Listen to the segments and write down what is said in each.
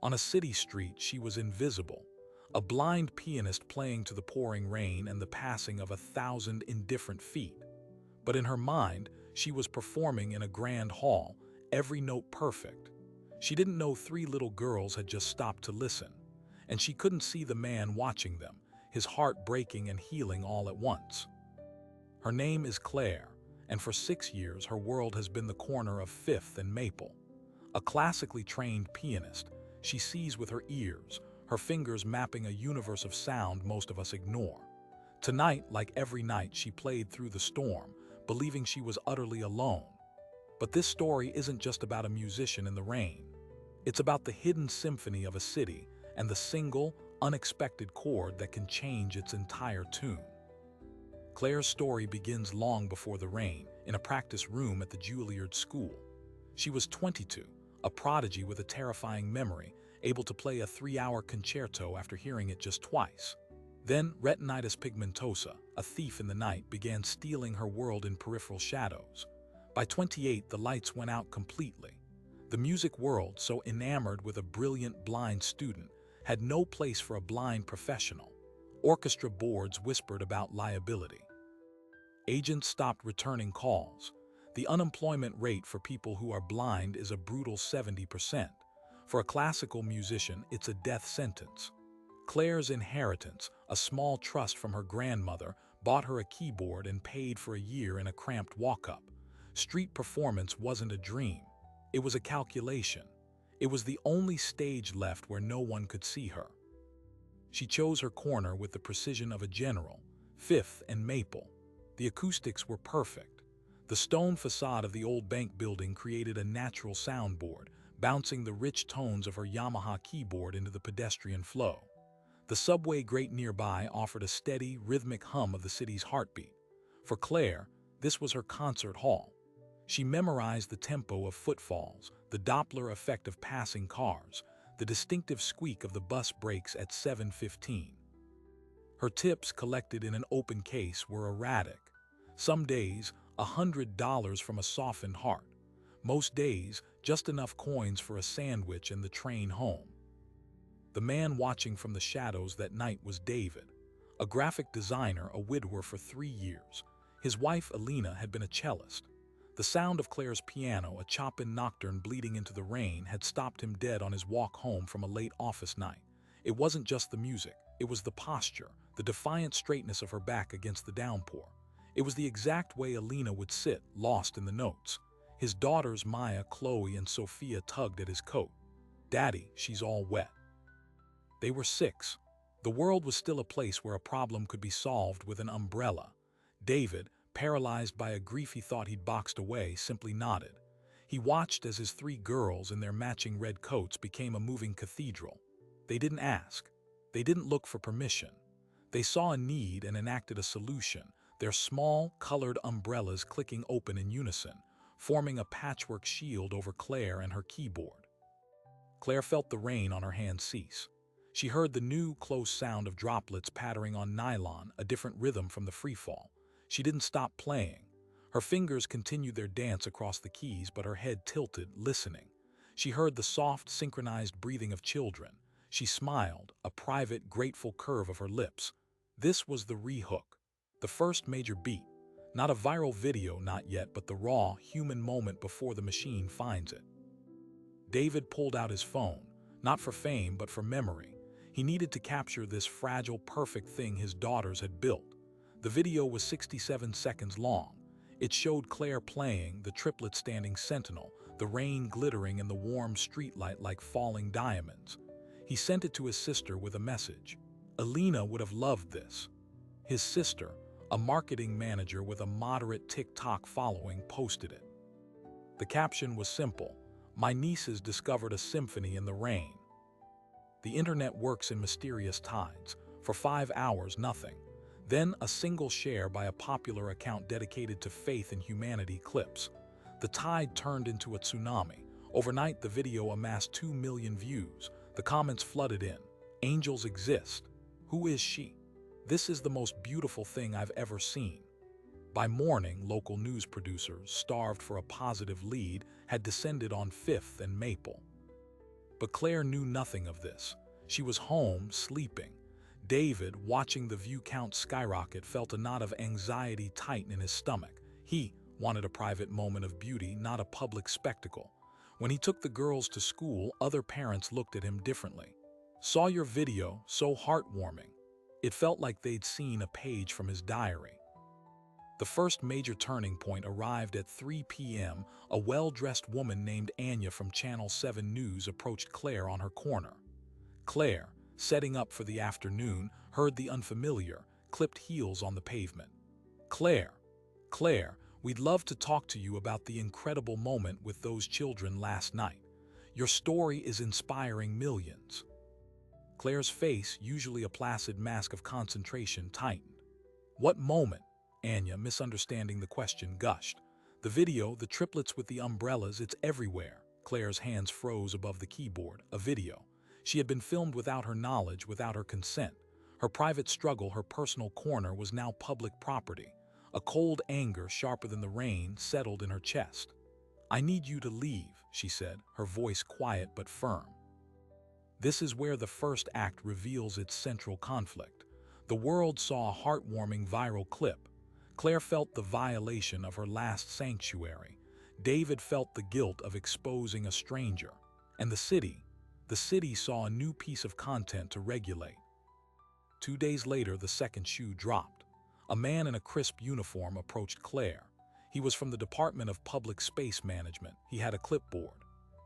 On a city street, she was invisible, a blind pianist playing to the pouring rain and the passing of 1,000 indifferent feet. But in her mind, she was performing in a grand hall, every note perfect. She didn't know three little girls had just stopped to listen, and she couldn't see the man watching them, his heart breaking and healing all at once. Her name is Claire, and for 6 years her world has been the corner of Fifth and Maple. A classically trained pianist, she sees with her ears, her fingers mapping a universe of sound most of us ignore. Tonight, like every night, she played through the storm, believing she was utterly alone. But this story isn't just about a musician in the rain. It's about the hidden symphony of a city and the single, unexpected chord that can change its entire tune. Claire's story begins long before the rain, in a practice room at the Juilliard School. She was 22, a prodigy with a terrifying memory, able to play a 3-hour concerto after hearing it just twice. Then, retinitis pigmentosa, a thief in the night, began stealing her world in peripheral shadows. By 28, the lights went out completely. The music world, so enamored with a brilliant blind student, had no place for a blind professional. Orchestra boards whispered about liability. Agents stopped returning calls. The unemployment rate for people who are blind is a brutal 70%. For a classical musician, it's a death sentence. Claire's inheritance, a small trust from her grandmother, bought her a keyboard and paid for a year in a cramped walk-up. Street performance wasn't a dream. It was a calculation. It was the only stage left where no one could see her. She chose her corner with the precision of a general, Fifth and Maple. The acoustics were perfect. The stone facade of the old bank building created a natural soundboard, bouncing the rich tones of her Yamaha keyboard into the pedestrian flow. The subway grate nearby offered a steady, rhythmic hum of the city's heartbeat. For Claire, this was her concert hall. She memorized the tempo of footfalls, the Doppler effect of passing cars, the distinctive squeak of the bus brakes at 7:15. Her tips, collected in an open case, were erratic. Some days, $100 from a softened heart. Most days, just enough coins for a sandwich and the train home. The man watching from the shadows that night was David, a graphic designer, a widower for 3 years. His wife, Alina, had been a cellist. The sound of Claire's piano, a Chopin nocturne bleeding into the rain, had stopped him dead on his walk home from a late office night. It wasn't just the music, it was the posture, the defiant straightness of her back against the downpour. It was the exact way Alina would sit, lost in the notes. His daughters, Maya, Chloe, and Sophia, tugged at his coat. "Daddy, she's all wet." They were 6. The world was still a place where a problem could be solved with an umbrella. David, paralyzed by a grief he thought he'd boxed away, simply nodded. He watched as his 3 girls in their matching red coats became a moving cathedral. They didn't ask. They didn't look for permission. They saw a need and enacted a solution, their small, colored umbrellas clicking open in unison, forming a patchwork shield over Claire and her keyboard. Claire felt the rain on her hands cease. She heard the new, close sound of droplets pattering on nylon, a different rhythm from the freefall. She didn't stop playing. Her fingers continued their dance across the keys, but her head tilted, listening. She heard the soft, synchronized breathing of children. She smiled, a private, grateful curve of her lips. This was the re-hook, the first major beat. Not a viral video, not yet, but the raw, human moment before the machine finds it. David pulled out his phone, not for fame, but for memory. He needed to capture this fragile, perfect thing his daughters had built. The video was 67 seconds long. It showed Claire playing, the triplets standing sentinel, the rain glittering in the warm streetlight like falling diamonds. He sent it to his sister with a message. Alina would have loved this. His sister, a marketing manager with a moderate TikTok following, posted it. The caption was simple: "My nieces discovered a symphony in the rain." The internet works in mysterious tides. For 5 hours, nothing. Then a single share by a popular account dedicated to faith and humanity clips. The tide turned into a tsunami. Overnight, the video amassed 2 million views. The comments flooded in. "Angels exist. Who is she? This is the most beautiful thing I've ever seen." By morning, local news producers, starved for a positive lead, had descended on Fifth and Maple. But Claire knew nothing of this. She was home, sleeping. David, watching the view count skyrocket, felt a knot of anxiety tighten in his stomach. He wanted a private moment of beauty, not a public spectacle. When he took the girls to school, other parents looked at him differently. "Saw your video, so heartwarming." It felt like they'd seen a page from his diary. The first major turning point arrived at 3 p.m. A well-dressed woman named Anya from Channel 7 News approached Claire on her corner. Claire, setting up for the afternoon, heard the unfamiliar, clipped heels on the pavement. Claire, we'd love to talk to you about the incredible moment with those children last night. Your story is inspiring millions." Claire's face, usually a placid mask of concentration, tightened. "What moment?" Anya, misunderstanding the question, gushed. "The video, the triplets with the umbrellas, it's everywhere." Claire's hands froze above the keyboard. A video. She had been filmed without her knowledge, without her consent. Her private struggle, her personal corner, was now public property. A cold anger, sharper than the rain, settled in her chest. "I need you to leave," she said, her voice quiet but firm. This is where the first act reveals its central conflict. The world saw a heartwarming viral clip. Claire felt the violation of her last sanctuary. David felt the guilt of exposing a stranger. And the city saw a new piece of content to regulate. 2 days later, the second shoe dropped. A man in a crisp uniform approached Claire. He was from the Department of Public Space Management. He had a clipboard.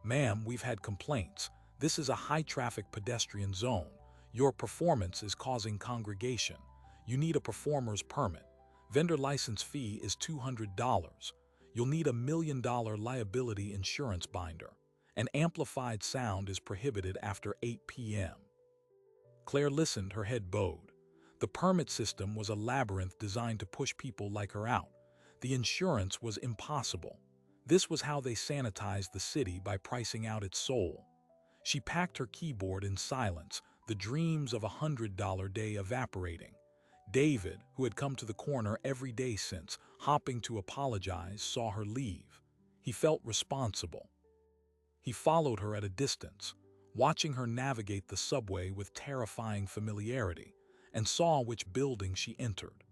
"Ma'am, we've had complaints. This is a high-traffic pedestrian zone. Your performance is causing congregation. You need a performer's permit. Vendor license fee is $200. You'll need a $1 million liability insurance binder. And amplified sound is prohibited after 8 p.m. Claire listened, her head bowed. The permit system was a labyrinth designed to push people like her out. The insurance was impossible. This was how they sanitized the city, by pricing out its soul. She packed her keyboard in silence, the dreams of a $100 day evaporating. David, who had come to the corner every day since, hopping to apologize, saw her leave. He felt responsible. He followed her at a distance, watching her navigate the subway with terrifying familiarity, and saw which building she entered.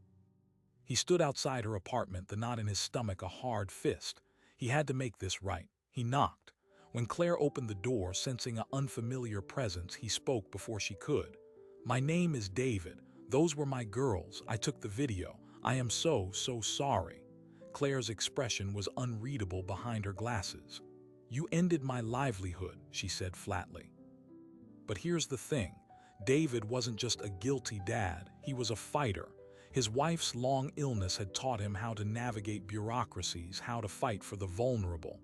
He stood outside her apartment, the knot in his stomach a hard fist. He had to make this right. He knocked. When Claire opened the door, sensing an unfamiliar presence, he spoke before she could. "My name is David. Those were my girls. I took the video. I am so sorry." Claire's expression was unreadable behind her glasses. "You ended my livelihood," she said flatly. But here's the thing. David wasn't just a guilty dad. He was a fighter. His wife's long illness had taught him how to navigate bureaucracies, how to fight for the vulnerable.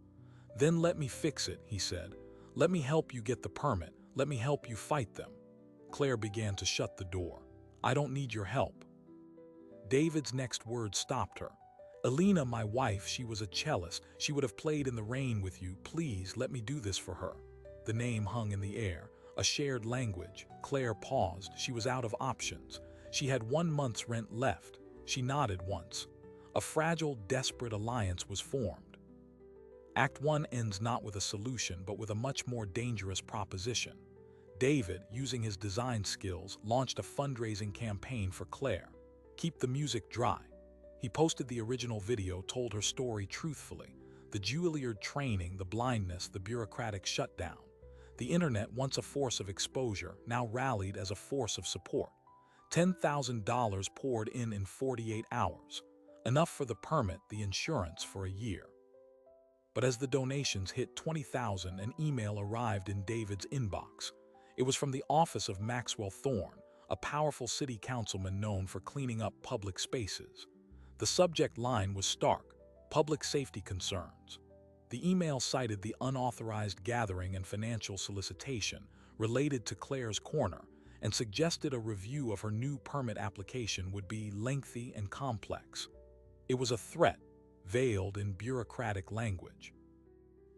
"Then let me fix it," he said. "Let me help you get the permit. Let me help you fight them." Claire began to shut the door. "I don't need your help." David's next word stopped her. "Elena, my wife, she was a cellist. She would have played in the rain with you. Please, let me do this for her." The name hung in the air, a shared language. Claire paused. She was out of options. She had 1 month's rent left. She nodded once. A fragile, desperate alliance was formed. Act 1 ends not with a solution, but with a much more dangerous proposition. David, using his design skills, launched a fundraising campaign for Claire. Keep the music dry. He posted the original video, told her story truthfully. The Juilliard training, the blindness, the bureaucratic shutdown. The internet, once a force of exposure, now rallied as a force of support. $10,000 poured in 48 hours. Enough for the permit, the insurance for a year. But as the donations hit 20,000, an email arrived in David's inbox. It was from the office of Maxwell Thorne, a powerful city councilman known for cleaning up public spaces. The subject line was stark: public safety concerns. The email cited the unauthorized gathering and financial solicitation related to Claire's corner, and suggested a review of her new permit application would be lengthy and complex. It was a threat, veiled in bureaucratic language.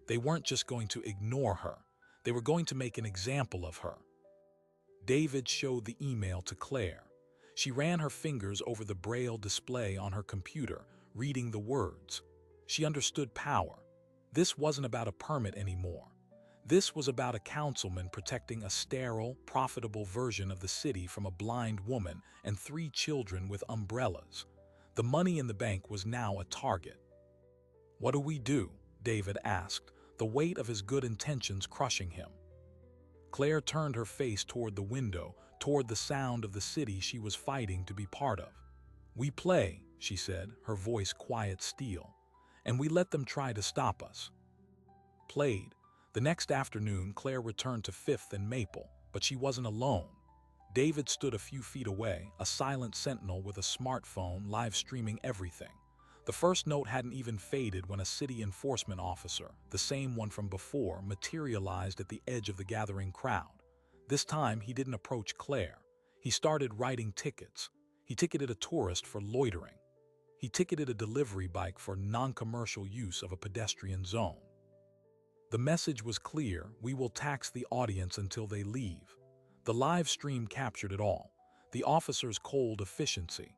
They weren't just going to ignore her. They were going to make an example of her. David showed the email to Claire. She ran her fingers over the braille display on her computer, reading the words. She understood power. This wasn't about a permit anymore. This was about a councilman protecting a sterile, profitable version of the city from a blind woman and 3 children with umbrellas. The money in the bank was now a target. "What do we do?" David asked, the weight of his good intentions crushing him. Claire turned her face toward the window, toward the sound of the city she was fighting to be part of. "We play," she said, her voice quiet steel, "and we let them try to stop us." Played. The next afternoon, Claire returned to Fifth and Maple, but she wasn't alone. David stood a few feet away, a silent sentinel with a smartphone live streaming everything. The first note hadn't even faded when a city enforcement officer, the same one from before, materialized at the edge of the gathering crowd. This time, he didn't approach Claire. He started writing tickets. He ticketed a tourist for loitering. He ticketed a delivery bike for non-commercial use of a pedestrian zone. The message was clear: we will tax the audience until they leave. The live stream captured it all: the officer's cold efficiency,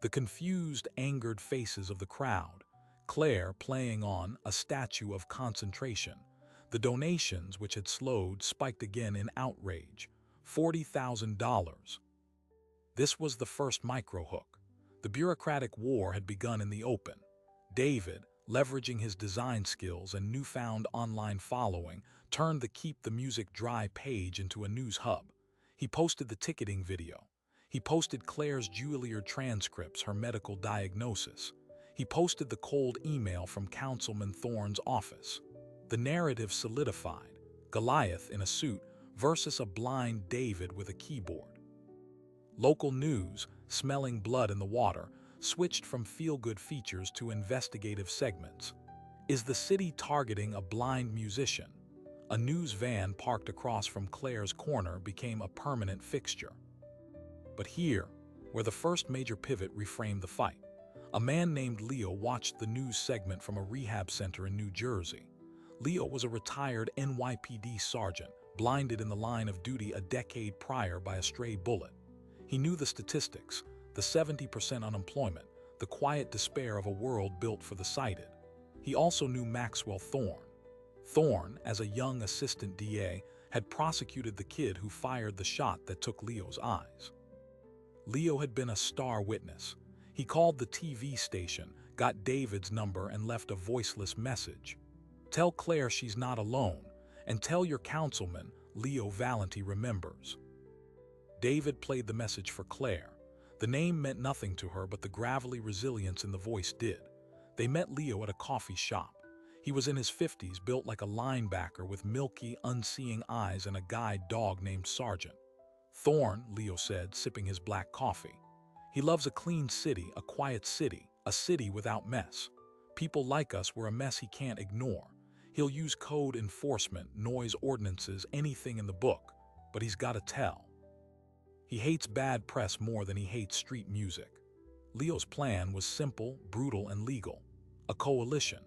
the confused, angered faces of the crowd, Claire playing on a statue of concentration. The donations, which had slowed, spiked again in outrage. $40,000. This was the first micro-hook. The bureaucratic war had begun in the open. David, leveraging his design skills and newfound online following, turned the Keep the Music Dry page into a news hub. He posted the ticketing video. He posted Claire's Juilliard transcripts, her medical diagnosis. He posted the cold email from Councilman Thorne's office. The narrative solidified: Goliath in a suit versus a blind David with a keyboard. Local news, smelling blood in the water, switched from feel-good features to investigative segments. Is the city targeting a blind musician? A news van parked across from Claire's corner became a permanent fixture. But here, where the first major pivot reframed the fight, a man named Leo watched the news segment from a rehab center in New Jersey. Leo was a retired NYPD sergeant, blinded in the line of duty a decade prior by a stray bullet. He knew the statistics: the 70% unemployment, the quiet despair of a world built for the sighted. He also knew Maxwell Thorne. Thorne, as a young assistant DA, had prosecuted the kid who fired the shot that took Leo's eyes. Leo had been a star witness. He called the TV station, got David's number, and left a voiceless message. "Tell Claire she's not alone, and tell your councilman Leo Valenti remembers." David played the message for Claire. The name meant nothing to her, but the gravelly resilience in the voice did. They met Leo at a coffee shop. He was in his 50s, built like a linebacker with milky, unseeing eyes and a guide dog named Sergeant. "Thorne," Leo said, sipping his black coffee. "He loves a clean city, a quiet city, a city without mess. People like us, we're a mess he can't ignore. He'll use code enforcement, noise ordinances, anything in the book, but he's got to tell. He hates bad press more than he hates street music." Leo's plan was simple, brutal, and legal: a coalition.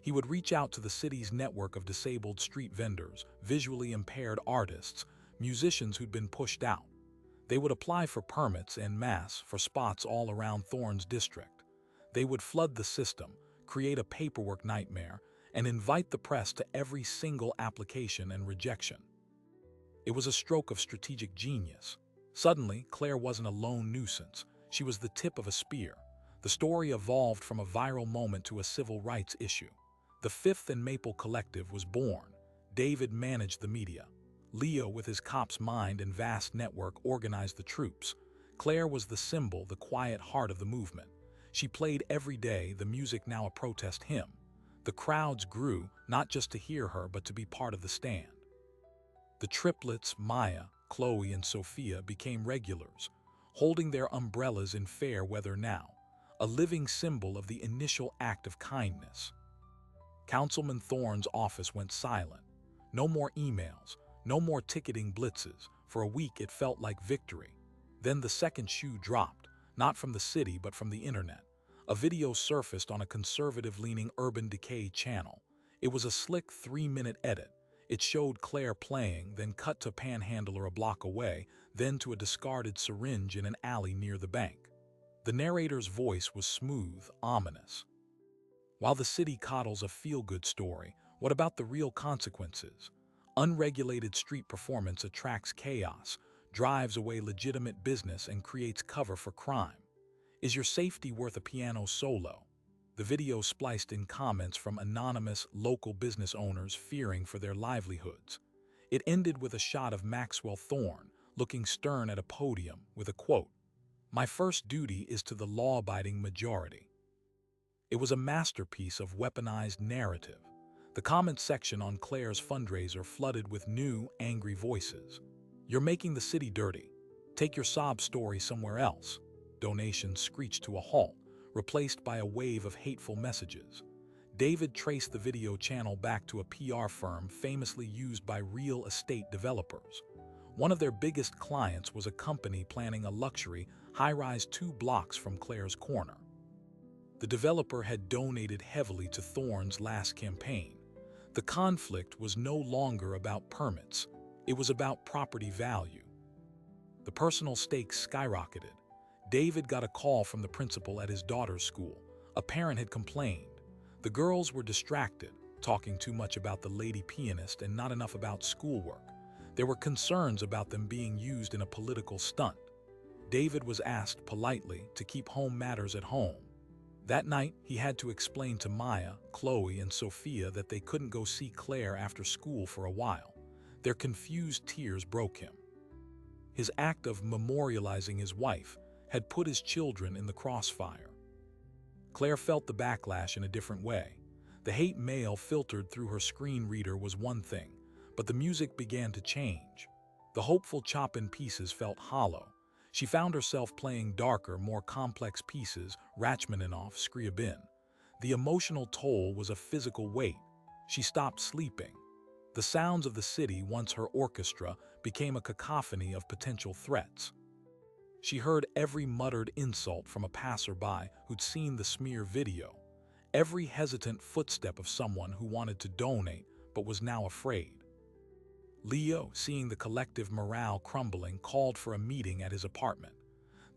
He would reach out to the city's network of disabled street vendors, visually impaired artists, musicians who'd been pushed out. They would apply for permits en masse for spots all around Thorne's district. They would flood the system, create a paperwork nightmare, and invite the press to every single application and rejection. It was a stroke of strategic genius. Suddenly, Claire wasn't a lone nuisance. She was the tip of a spear. The story evolved from a viral moment to a civil rights issue. The Fifth and Maple Collective was born. David managed the media. Leo, with his cop's mind and vast network, organized the troops. Claire was the symbol, the quiet heart of the movement. She played every day, the music now a protest hymn. The crowds grew, not just to hear her, but to be part of the stand. The triplets, Maya, Chloe, and Sophia, became regulars, holding their umbrellas in fair weather now, a living symbol of the initial act of kindness. Councilman Thorne's office went silent. No more emails, no more ticketing blitzes. For a week it felt like victory. Then the second shoe dropped, not from the city but from the internet. A video surfaced on a conservative-leaning Urban Decay channel. It was a slick 3-minute edit. It showed Claire playing, then cut to Panhandler a block away, then to a discarded syringe in an alley near the bank. The narrator's voice was smooth, ominous. "While the city coddles a feel-good story, what about the real consequences? Unregulated street performance attracts chaos, drives away legitimate business, and creates cover for crime. Is your safety worth a piano solo? The video spliced in comments from anonymous local business owners fearing for their livelihoods. It ended with a shot of Maxwell Thorne, looking stern at a podium with a quote, "My first duty is to the law-abiding majority." It was a masterpiece of weaponized narrative. The comment section on Claire's fundraiser flooded with new, angry voices. "You're making the city dirty. Take your sob story somewhere else." Donations screeched to a halt, replaced by a wave of hateful messages. David traced the video channel back to a PR firm famously used by real estate developers. One of their biggest clients was a company planning a luxury, high-rise 2 blocks from Claire's corner. The developer had donated heavily to Thorne's last campaign. The conflict was no longer about permits. It was about property value. The personal stakes skyrocketed. David got a call from the principal at his daughter's school. A parent had complained. The girls were distracted, talking too much about the lady pianist and not enough about schoolwork. There were concerns about them being used in a political stunt. David was asked politely to keep home matters at home. That night, he had to explain to Maya, Chloe, and Sophia that they couldn't go see Claire after school for a while. Their confused tears broke him. His act of memorializing his wife had put his children in the crossfire. Claire felt the backlash in a different way. The hate mail filtered through her screen reader was one thing, but the music began to change. The hopeful chop-in pieces felt hollow. She found herself playing darker, more complex pieces, Rachmaninoff, Scriabin. The emotional toll was a physical weight. She stopped sleeping. The sounds of the city, once her orchestra, became a cacophony of potential threats. She heard every muttered insult from a passerby who'd seen the smear video, every hesitant footstep of someone who wanted to donate but was now afraid. Leo, seeing the collective morale crumbling, called for a meeting at his apartment.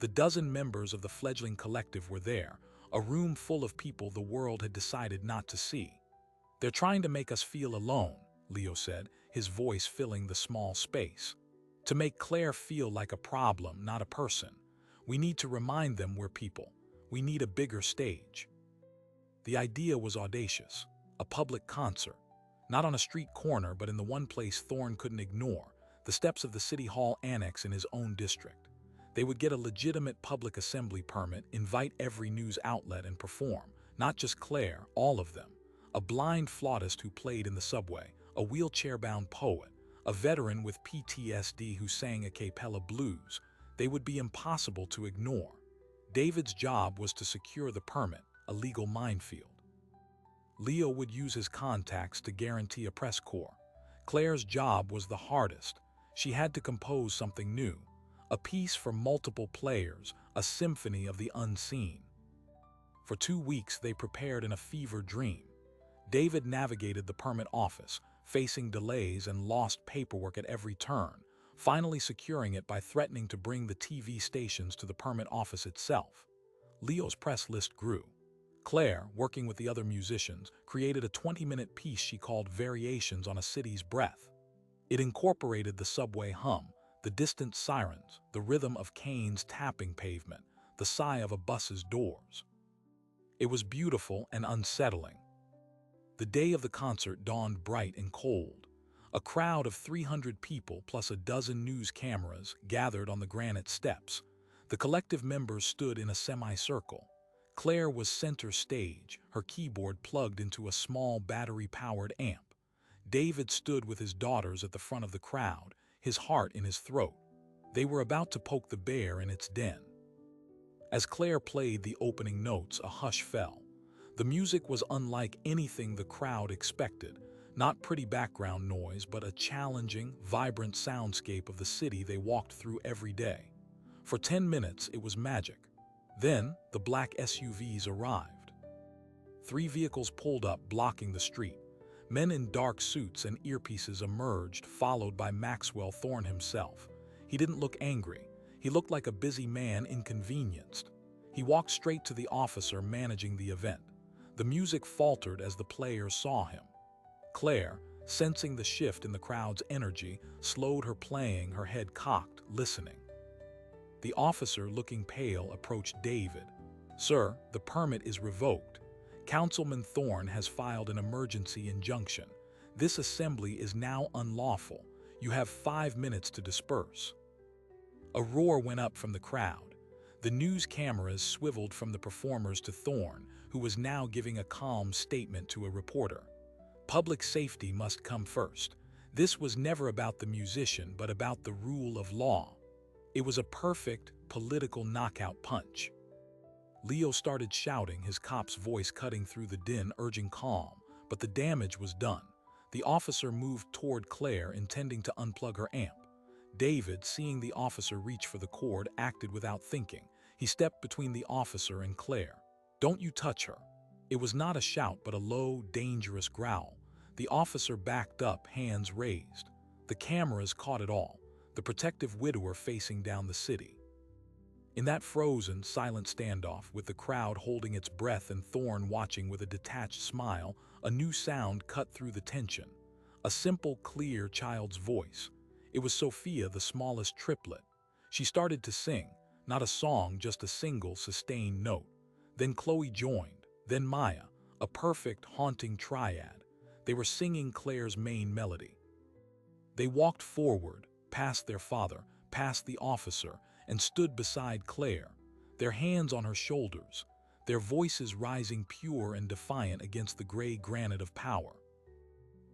The dozen members of the fledgling collective were there, a room full of people the world had decided not to see. "They're trying to make us feel alone," Leo said, his voice filling the small space. "To make Claire feel like a problem, not a person. We need to remind them we're people. We need a bigger stage." The idea was audacious, a public concert. Not on a street corner, but in the one place Thorne couldn't ignore, the steps of the City Hall annex in his own district. They would get a legitimate public assembly permit, invite every news outlet, and perform, not just Claire, all of them. A blind flautist who played in the subway, a wheelchair-bound poet, a veteran with PTSD who sang a cappella blues. They would be impossible to ignore. David's job was to secure the permit, a legal minefield. Leo would use his contacts to guarantee a press corps. Claire's job was the hardest. She had to compose something new, a piece for multiple players, a symphony of the unseen. For 2 weeks, they prepared in a fever dream. David navigated the permit office, facing delays and lost paperwork at every turn, finally securing it by threatening to bring the TV stations to the permit office itself. Leo's press list grew. Claire, working with the other musicians, created a 20-minute piece she called Variations on a City's Breath. It incorporated the subway hum, the distant sirens, the rhythm of canes tapping pavement, the sigh of a bus's doors. It was beautiful and unsettling. The day of the concert dawned bright and cold. A crowd of 300 people plus a dozen news cameras gathered on the granite steps. The collective members stood in a semicircle. Claire was center stage, her keyboard plugged into a small battery-powered amp. David stood with his daughters at the front of the crowd, his heart in his throat. They were about to poke the bear in its den. As Claire played the opening notes, a hush fell. The music was unlike anything the crowd expected, not pretty background noise, but a challenging, vibrant soundscape of the city they walked through every day. For 10 minutes, it was magic. Then, the black SUVs arrived. 3 vehicles pulled up, blocking the street. Men in dark suits and earpieces emerged, followed by Maxwell Thorne himself. He didn't look angry. He looked like a busy man inconvenienced. He walked straight to the officer managing the event. The music faltered as the players saw him. Claire, sensing the shift in the crowd's energy, slowed her playing, her head cocked, listening. The officer, looking pale, approached David. "Sir, the permit is revoked. Councilman Thorne has filed an emergency injunction. This assembly is now unlawful. You have 5 minutes to disperse." A roar went up from the crowd. The news cameras swiveled from the performers to Thorne, who was now giving a calm statement to a reporter. Public safety must come first. This was never about the musician, but about the rule of law. It was a perfect political knockout punch. Leo started shouting, his cop's voice cutting through the din, urging calm, but the damage was done. The officer moved toward Claire, intending to unplug her amp. David, seeing the officer reach for the cord, acted without thinking. He stepped between the officer and Claire. "Don't you touch her." It was not a shout, but a low, dangerous growl. The officer backed up, hands raised. The cameras caught it all, the protective widower facing down the city. In that frozen, silent standoff, with the crowd holding its breath and Thorne watching with a detached smile, a new sound cut through the tension. A simple, clear child's voice. It was Sophia, the smallest triplet. She started to sing, not a song, just a single, sustained note. Then Chloe joined, then Maya, a perfect, haunting triad. They were singing Claire's main melody. They walked forward, past their father, past the officer, and stood beside Claire, their hands on her shoulders, their voices rising pure and defiant against the gray granite of power.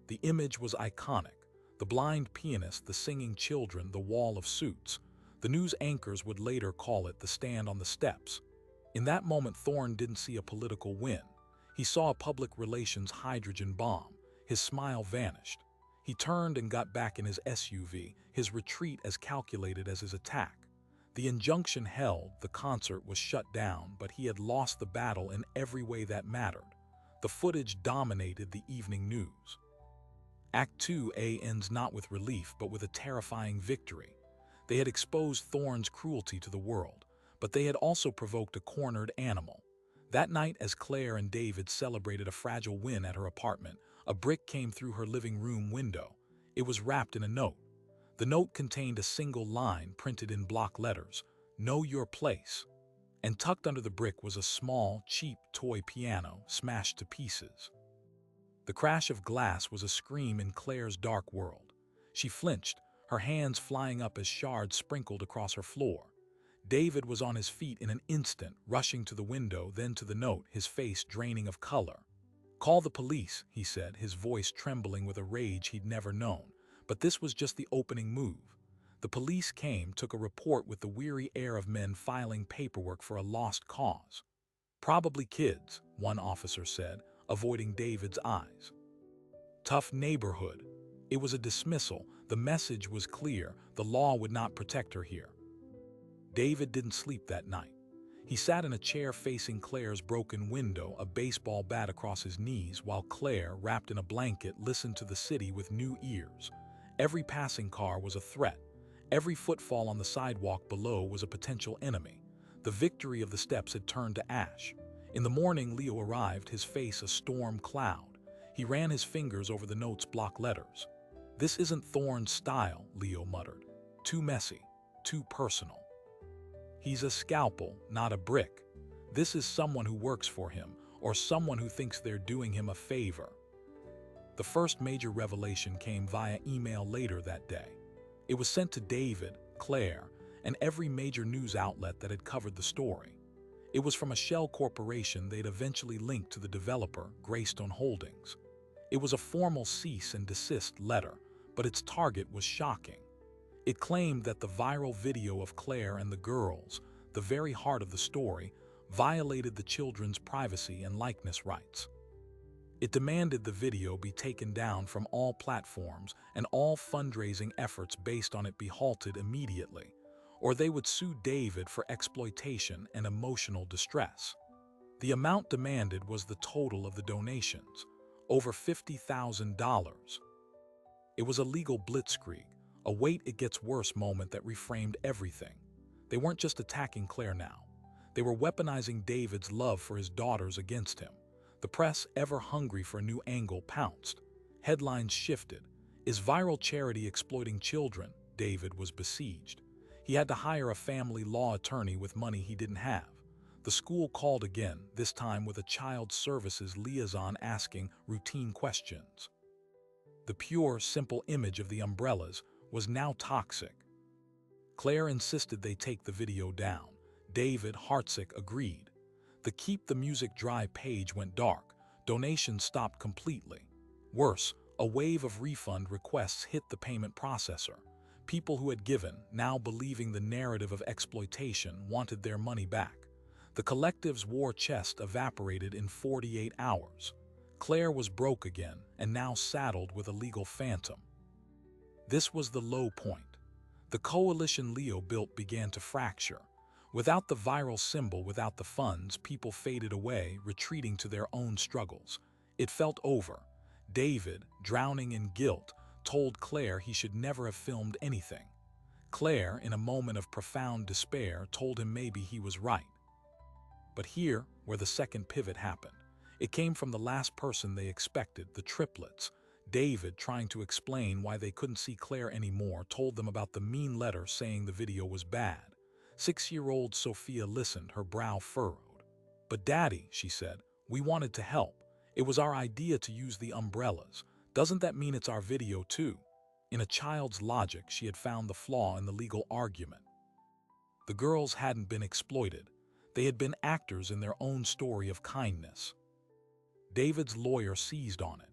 The image was iconic. The blind pianist, the singing children, the wall of suits. The news anchors would later call it the stand on the steps. In that moment, Thorne didn't see a political win. He saw a public relations hydrogen bomb. His smile vanished. He turned and got back in his SUV, his retreat as calculated as his attack. The injunction held, the concert was shut down, but he had lost the battle in every way that mattered. The footage dominated the evening news. Act 2A ends not with relief, but with a terrifying victory. They had exposed Thorne's cruelty to the world, but they had also provoked a cornered animal. That night, as Claire and David celebrated a fragile win at her apartment, a brick came through her living room window. It was wrapped in a note. The note contained a single line printed in block letters, "Know your place." And tucked under the brick was a small, cheap toy piano smashed to pieces. The crash of glass was a scream in Claire's dark world. She flinched, her hands flying up as shards sprinkled across her floor. David was on his feet in an instant, rushing to the window, then to the note, his face draining of color. "Call the police," he said, his voice trembling with a rage he'd never known. But this was just the opening move. The police came, took a report with the weary air of men filing paperwork for a lost cause. "Probably kids," one officer said, avoiding David's eyes. "Tough neighborhood." It was a dismissal. The message was clear. The law would not protect her here. David didn't sleep that night. He sat in a chair facing Claire's broken window, a baseball bat across his knees, while Claire, wrapped in a blanket, listened to the city with new ears. Every passing car was a threat. Every footfall on the sidewalk below was a potential enemy. The victory of the steps had turned to ash. In the morning, Leo arrived, his face a storm cloud. He ran his fingers over the note's block letters. "This isn't Thorne's style," Leo muttered. "Too messy, too personal. He's a scalpel, not a brick. This is someone who works for him, or someone who thinks they're doing him a favor." The first major revelation came via email later that day. It was sent to David, Claire, and every major news outlet that had covered the story. It was from a shell corporation they'd eventually linked to the developer, Greystone Holdings. It was a formal cease and desist letter, but its target was shocking. It claimed that the viral video of Claire and the girls, the very heart of the story, violated the children's privacy and likeness rights. It demanded the video be taken down from all platforms and all fundraising efforts based on it be halted immediately, or they would sue David for exploitation and emotional distress. The amount demanded was the total of the donations, over $50,000. It was a legal blitzkrieg, a wait-it-gets-worse moment that reframed everything. They weren't just attacking Claire now. They were weaponizing David's love for his daughters against him. The press, ever hungry for a new angle, pounced. Headlines shifted. Is viral charity exploiting children? David was besieged. He had to hire a family law attorney with money he didn't have. The school called again, this time with a child services liaison asking routine questions. The pure, simple image of the umbrellas was now toxic. Claire insisted they take the video down. David, heartsick, agreed. The Keep the Music Dry page went dark. Donations stopped completely. Worse, a wave of refund requests hit the payment processor. People who had given, now believing the narrative of exploitation, wanted their money back. The collective's war chest evaporated in 48 hours. Claire was broke again, and now saddled with a legal phantom. This was the low point. The coalition Leo built began to fracture. Without the viral symbol, without the funds, people faded away, retreating to their own struggles. It felt over. David, drowning in guilt, told Claire he should never have filmed anything. Claire, in a moment of profound despair, told him maybe he was right. But here, where the second pivot happened, it came from the last person they expected, the triplets. David, trying to explain why they couldn't see Claire anymore, told them about the mean letter saying the video was bad. 6-year-old Sophia listened, her brow furrowed. "But Daddy," she said, "we wanted to help. It was our idea to use the umbrellas. Doesn't that mean it's our video too?" In a child's logic, she had found the flaw in the legal argument. The girls hadn't been exploited. They had been actors in their own story of kindness. David's lawyer seized on it.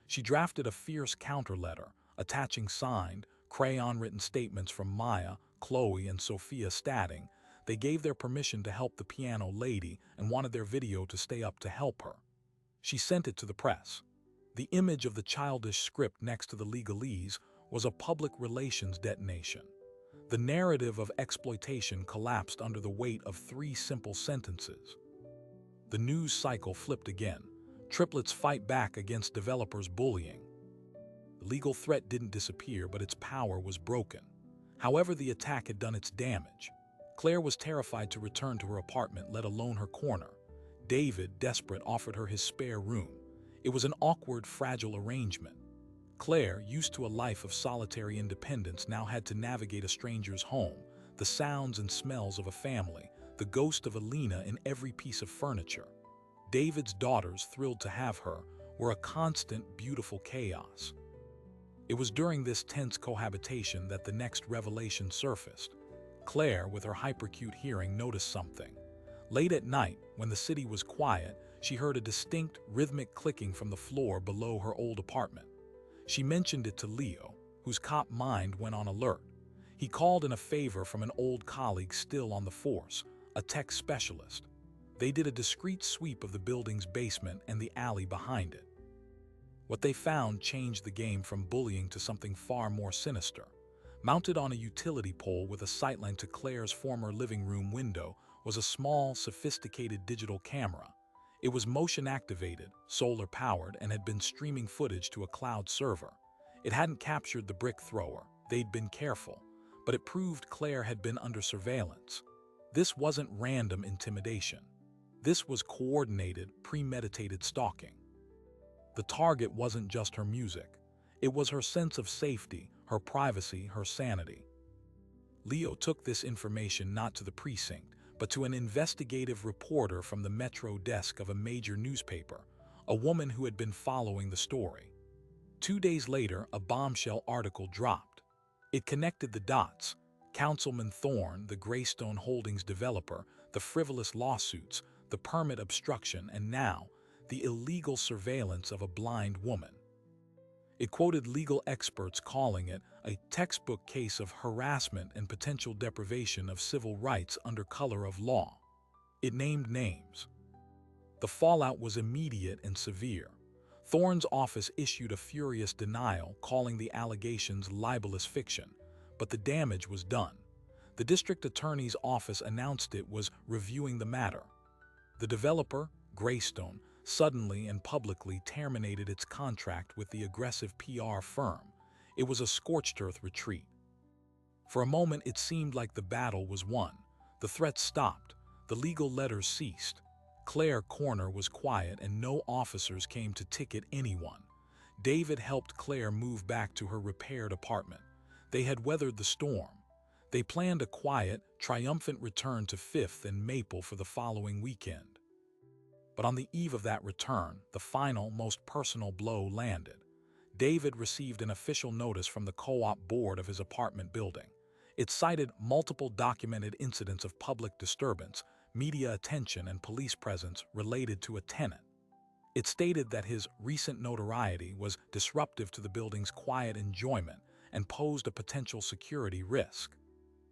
She drafted a fierce counter letter, attaching signed, crayon-written statements from Maya, Chloe, and Sophia stating they gave their permission to help the piano lady and wanted their video to stay up to help her. She sent it to the press. The image of the childish script next to the legalese was a public relations detonation. The narrative of exploitation collapsed under the weight of 3 simple sentences. The news cycle flipped again. Triplets fight back against developers' bullying. The legal threat didn't disappear, but its power was broken. However, the attack had done its damage. Claire was terrified to return to her apartment, let alone her corner. David, desperate, offered her his spare room. It was an awkward, fragile arrangement. Claire, used to a life of solitary independence, now had to navigate a stranger's home, the sounds and smells of a family, the ghost of Alina in every piece of furniture. David's daughters, thrilled to have her, were a constant, beautiful chaos. It was during this tense cohabitation that the next revelation surfaced. Claire, with her hyperacute hearing, noticed something. Late at night, when the city was quiet, she heard a distinct, rhythmic clicking from the floor below her old apartment. She mentioned it to Leo, whose cop mind went on alert. He called in a favor from an old colleague still on the force, a tech specialist. They did a discreet sweep of the building's basement and the alley behind it. What they found changed the game from bullying to something far more sinister. Mounted on a utility pole with a sightline to Claire's former living room window was a small, sophisticated digital camera. It was motion-activated, solar-powered, and had been streaming footage to a cloud server. It hadn't captured the brick thrower. They'd been careful. But it proved Claire had been under surveillance. This wasn't random intimidation. This was coordinated, premeditated stalking. The target wasn't just her music. It was her sense of safety, her privacy, her sanity. Leo took this information not to the precinct, but to an investigative reporter from the Metro desk of a major newspaper, a woman who had been following the story. 2 days later, a bombshell article dropped. It connected the dots: Councilman Thorne, the Greystone Holdings developer, the frivolous lawsuits, the permit obstruction, and now, the illegal surveillance of a blind woman. It quoted legal experts calling it a textbook case of harassment and potential deprivation of civil rights under color of law. It named names. The fallout was immediate and severe. Thorne's office issued a furious denial, calling the allegations libelous fiction, but the damage was done. The district attorney's office announced it was reviewing the matter. The developer, Greystone, suddenly and publicly terminated its contract with the aggressive PR firm. It was a scorched earth retreat. For a moment, it seemed like the battle was won. The threats stopped. The legal letters ceased. Claire Corner was quiet and no officers came to ticket anyone. David helped Claire move back to her repaired apartment. They had weathered the storm. They planned a quiet, triumphant return to Fifth and Maple for the following weekend. But on the eve of that return, the final, most personal blow landed. David received an official notice from the co-op board of his apartment building. It cited multiple documented incidents of public disturbance, media attention, and police presence related to a tenant. It stated that his recent notoriety was disruptive to the building's quiet enjoyment and posed a potential security risk.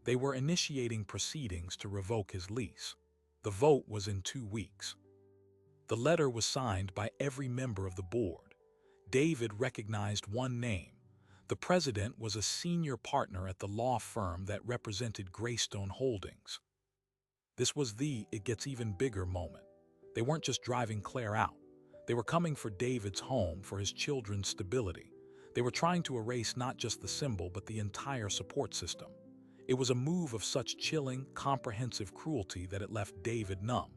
They were initiating proceedings to revoke his lease. The vote was in 2 weeks. The letter was signed by every member of the board. David recognized one name. The president was a senior partner at the law firm that represented Greystone Holdings. This was the "it gets even bigger" moment. They weren't just driving Claire out. They were coming for David's home, for his children's stability. They were trying to erase not just the symbol, but the entire support system. It was a move of such chilling, comprehensive cruelty that it left David numb.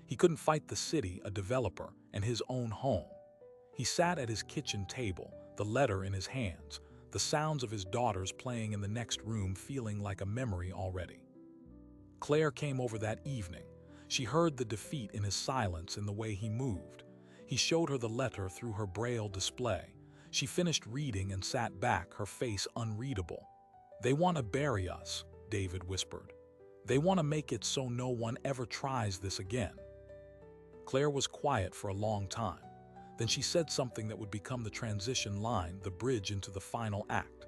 He couldn't fight the city, a developer, and his own home. He sat at his kitchen table, the letter in his hands, the sounds of his daughters playing in the next room feeling like a memory already. Claire came over that evening. She heard the defeat in his silence, in the way he moved. He showed her the letter through her braille display. She finished reading and sat back, her face unreadable. "They want to bury us," David whispered. "They want to make it so no one ever tries this again." Claire was quiet for a long time. Then she said something that would become the transition line, the bridge into the final act.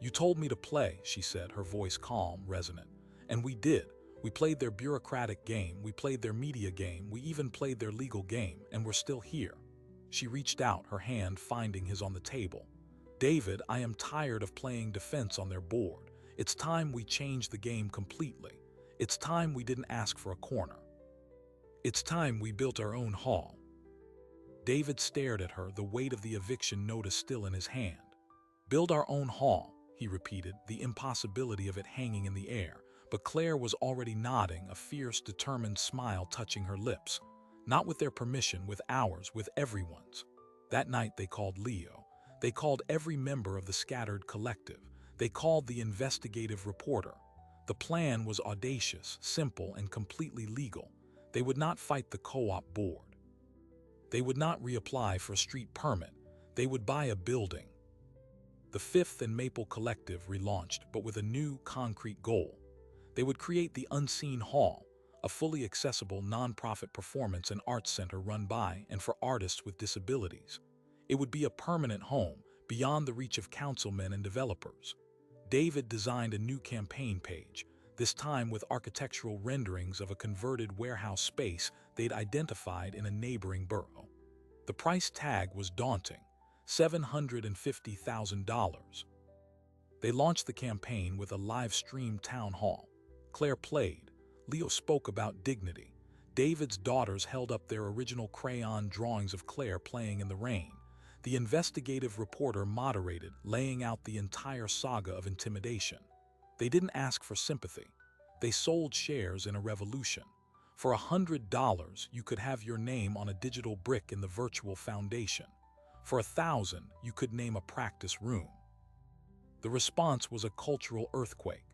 "You told me to play," she said, her voice calm, resonant. "And we did. We played their bureaucratic game, we played their media game, we even played their legal game, and we're still here." She reached out, her hand finding his on the table. "David, I am tired of playing defense on their board. It's time we change the game completely. It's time we didn't ask for a corner. It's time we built our own hall." David stared at her, the weight of the eviction notice still in his hand. "Build our own hall," he repeated, the impossibility of it hanging in the air. But Claire was already nodding, a fierce, determined smile touching her lips. Not with their permission, with ours, with everyone's. That night they called Leo. They called every member of the scattered collective. They called the investigative reporter. The plan was audacious, simple, and completely legal. They would not fight the co-op board. They would not reapply for a street permit. They would buy a building. The Fifth and Maple Collective relaunched, but with a new, concrete goal. They would create the Unseen Hall, a fully accessible nonprofit performance and arts center run by and for artists with disabilities. It would be a permanent home, beyond the reach of councilmen and developers. David designed a new campaign page, this time with architectural renderings of a converted warehouse space they'd identified in a neighboring borough. The price tag was daunting, $750,000. They launched the campaign with a live-streamed town hall. Claire played. Leo spoke about dignity. David's daughters held up their original crayon drawings of Claire playing in the rain. The investigative reporter moderated, laying out the entire saga of intimidation. They didn't ask for sympathy. They sold shares in a revolution. For $100, you could have your name on a digital brick in the virtual foundation. For $1,000, you could name a practice room. The response was a cultural earthquake.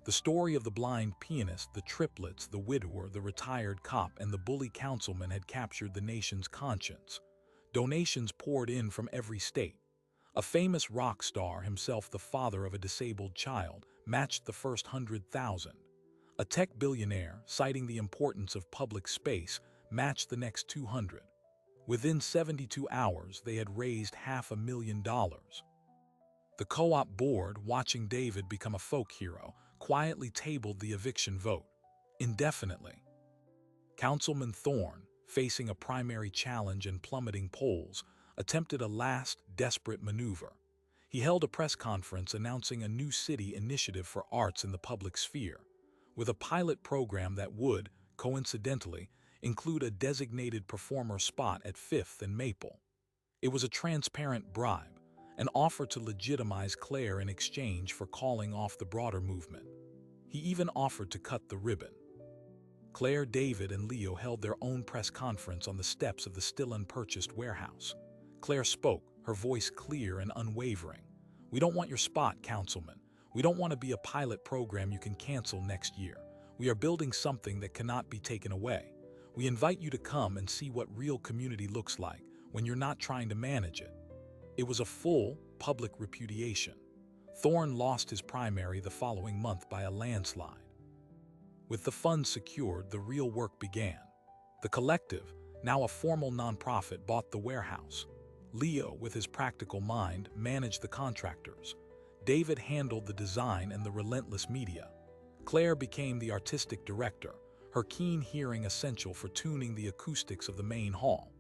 The story of the blind pianist, the triplets, the widower, the retired cop, and the bully councilman had captured the nation's conscience. Donations poured in from every state. A famous rock star, himself the father of a disabled child, matched the first 100,000. A tech billionaire, citing the importance of public space, matched the next 200. Within 72 hours, they had raised $500,000. The co-op board, watching David become a folk hero, quietly tabled the eviction vote, indefinitely. Councilman Thorne, facing a primary challenge and plummeting polls, attempted a last, desperate maneuver. He held a press conference announcing a new city initiative for arts in the public sphere, with a pilot program that would, coincidentally, include a designated performer spot at Fifth and Maple. It was a transparent bribe, an offer to legitimize Claire in exchange for calling off the broader movement. He even offered to cut the ribbon. Claire, David, and Leo held their own press conference on the steps of the still unpurchased warehouse. Claire spoke, her voice clear and unwavering. "We don't want your spot, councilman. We don't want to be a pilot program you can cancel next year. We are building something that cannot be taken away. We invite you to come and see what real community looks like when you're not trying to manage it." It was a full, public repudiation. Thorne lost his primary the following month by a landslide. With the funds secured, the real work began. The collective, now a formal nonprofit, bought the warehouse. Leo, with his practical mind, managed the contractors. David handled the design and the relentless media. Claire became the artistic director, her keen hearing essential for tuning the acoustics of the main hall.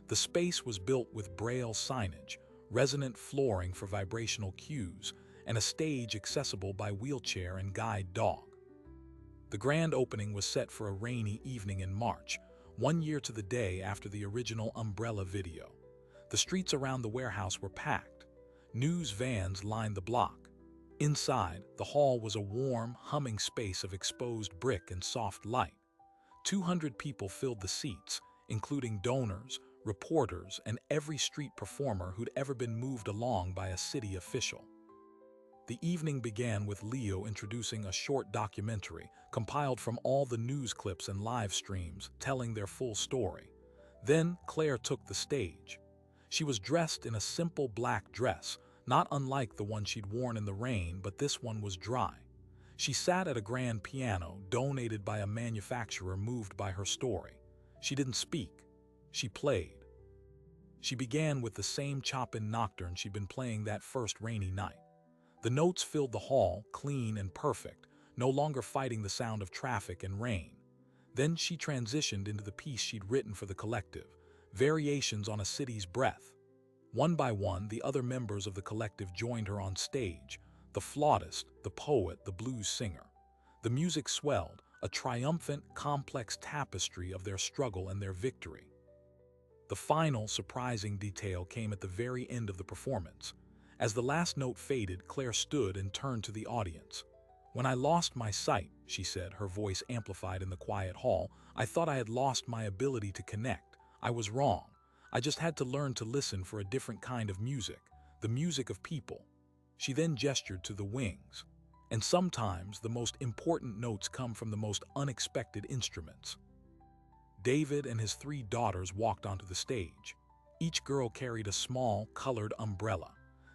The space was built with braille signage, resonant flooring for vibrational cues, and a stage accessible by wheelchair and guide dog. The grand opening was set for a rainy evening in March, 1 year to the day after the original Umbrella video. The streets around the warehouse were packed. News vans lined the block. Inside, the hall was a warm, humming space of exposed brick and soft light. 200 people filled the seats, including donors, reporters, and every street performer who'd ever been moved along by a city official. The evening began with Leo introducing a short documentary compiled from all the news clips and live streams telling their full story. Then Claire took the stage. She was dressed in a simple black dress, not unlike the one she'd worn in the rain, but this one was dry. She sat at a grand piano donated by a manufacturer moved by her story. She didn't speak. She played. She began with the same Chopin nocturne she'd been playing that first rainy night. The notes filled the hall, clean and perfect, no longer fighting the sound of traffic and rain. Then she transitioned into the piece she'd written for the collective, Variations on a City's Breath. One by one, the other members of the collective joined her on stage, the flautist, the poet, the blues singer. The music swelled, a triumphant, complex tapestry of their struggle and their victory. The final, surprising detail came at the very end of the performance. As the last note faded, Claire stood and turned to the audience. "When I lost my sight," she said, her voice amplified in the quiet hall, "I thought I had lost my ability to connect. I was wrong. I just had to learn to listen for a different kind of music, the music of people." She then gestured to the wings. "And sometimes the most important notes come from the most unexpected instruments." David and his 3 daughters walked onto the stage. Each girl carried a small, colored umbrella.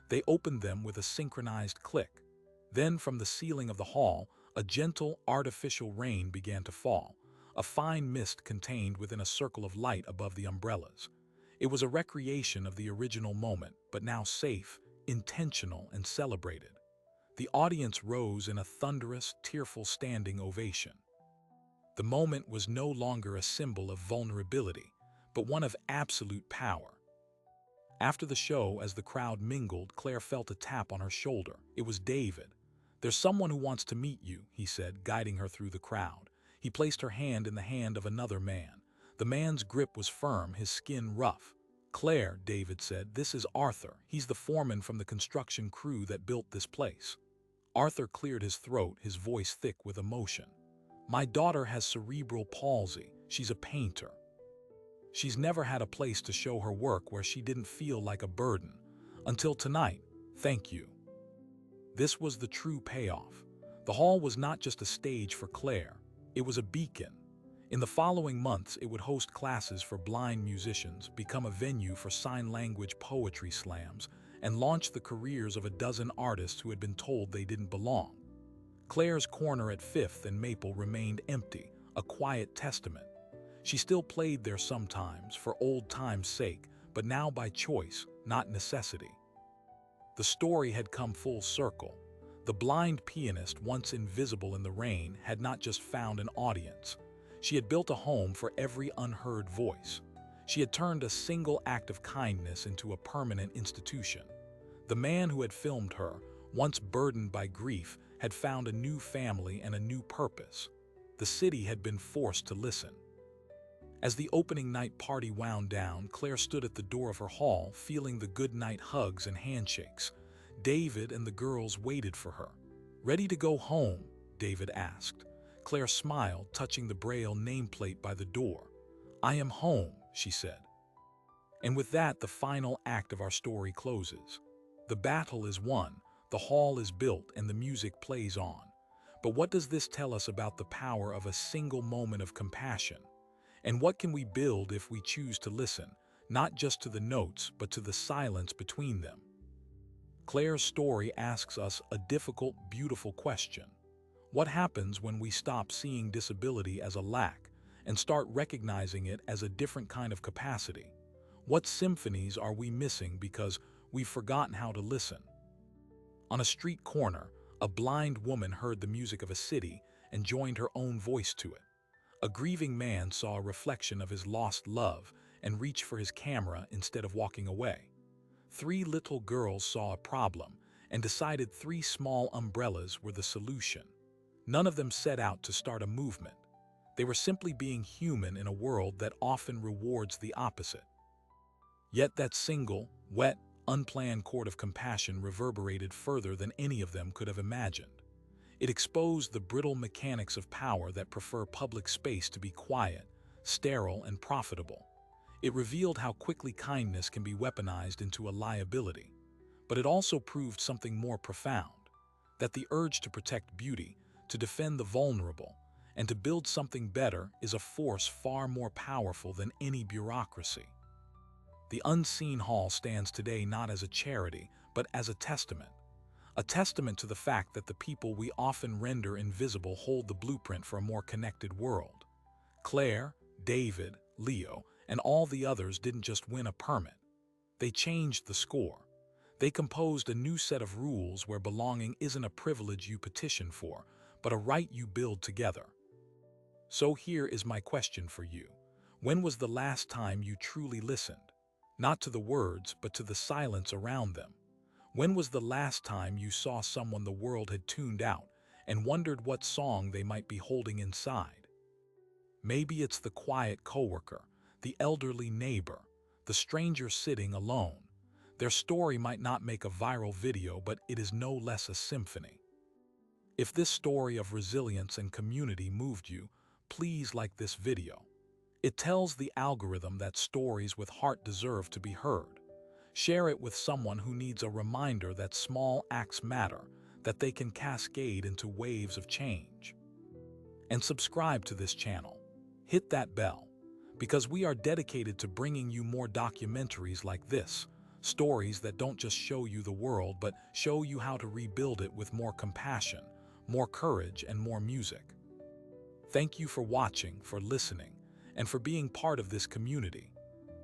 They opened them with a synchronized click. Then from the ceiling of the hall, a gentle, artificial rain began to fall, a fine mist contained within a circle of light above the umbrellas. It was a recreation of the original moment, but now safe, intentional, and celebrated. The audience rose in a thunderous, tearful standing ovation. The moment was no longer a symbol of vulnerability, but one of absolute power. After the show, as the crowd mingled, Claire felt a tap on her shoulder. It was David. "There's someone who wants to meet you," he said, guiding her through the crowd. He placed her hand in the hand of another man. The man's grip was firm, his skin rough. "Claire," David said, "this is Arthur. He's the foreman from the construction crew that built this place." Arthur cleared his throat, his voice thick with emotion. "My daughter has cerebral palsy. She's a painter. She's never had a place to show her work where she didn't feel like a burden. Until tonight, thank you." This was the true payoff. The hall was not just a stage for Claire. It was a beacon. In the following months, it would host classes for blind musicians, become a venue for sign language poetry slams, and launch the careers of a dozen artists who had been told they didn't belong. Claire's corner at 5th and Maple remained empty, a quiet testament. She still played there sometimes, for old time's sake, but now by choice, not necessity. The story had come full circle. The blind pianist, once invisible in the rain, had not just found an audience. She had built a home for every unheard voice. She had turned a single act of kindness into a permanent institution. The man who had filmed her, once burdened by grief, had found a new family and a new purpose. The city had been forced to listen. As the opening night party wound down, Claire stood at the door of her hall, feeling the goodnight hugs and handshakes. David and the girls waited for her. "Ready to go home?" David asked. Claire smiled, touching the Braille nameplate by the door. "I am home," she said. And with that, the final act of our story closes. The battle is won, the hall is built, and the music plays on. But what does this tell us about the power of a single moment of compassion? And what can we build if we choose to listen, not just to the notes, but to the silence between them? Claire's story asks us a difficult, beautiful question. What happens when we stop seeing disability as a lack and start recognizing it as a different kind of capacity? What symphonies are we missing because we've forgotten how to listen? On a street corner, a blind woman heard the music of a city and joined her own voice to it. A grieving man saw a reflection of his lost love and reached for his camera instead of walking away. Three little girls saw a problem and decided three small umbrellas were the solution. None of them set out to start a movement. They were simply being human in a world that often rewards the opposite. Yet that single, wet, unplanned chord of compassion reverberated further than any of them could have imagined. It exposed the brittle mechanics of power that prefer public space to be quiet, sterile, and profitable. It revealed how quickly kindness can be weaponized into a liability. But it also proved something more profound, that the urge to protect beauty, to defend the vulnerable, and to build something better is a force far more powerful than any bureaucracy. The unseen hall stands today not as a charity, but as a testament to the fact that the people we often render invisible hold the blueprint for a more connected world. Claire, David, Leo, and all the others didn't just win a permit. They changed the score. They composed a new set of rules where belonging isn't a privilege you petition for, but a right you build together. So here is my question for you. When was the last time you truly listened? Not to the words, but to the silence around them. When was the last time you saw someone the world had tuned out and wondered what song they might be holding inside? Maybe it's the quiet coworker, the elderly neighbor, the stranger sitting alone. Their story might not make a viral video, but it is no less a symphony. If this story of resilience and community moved you, please like this video. It tells the algorithm that stories with heart deserve to be heard. Share it with someone who needs a reminder that small acts matter, that they can cascade into waves of change. And subscribe to this channel. Hit that bell, because we are dedicated to bringing you more documentaries like this, stories that don't just show you the world, but show you how to rebuild it with more compassion, more courage, and more music. Thank you for watching, for listening, and for being part of this community.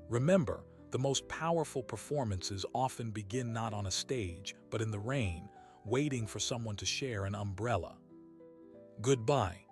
Remember, the most powerful performances often begin not on a stage, but in the rain, waiting for someone to share an umbrella. Goodbye.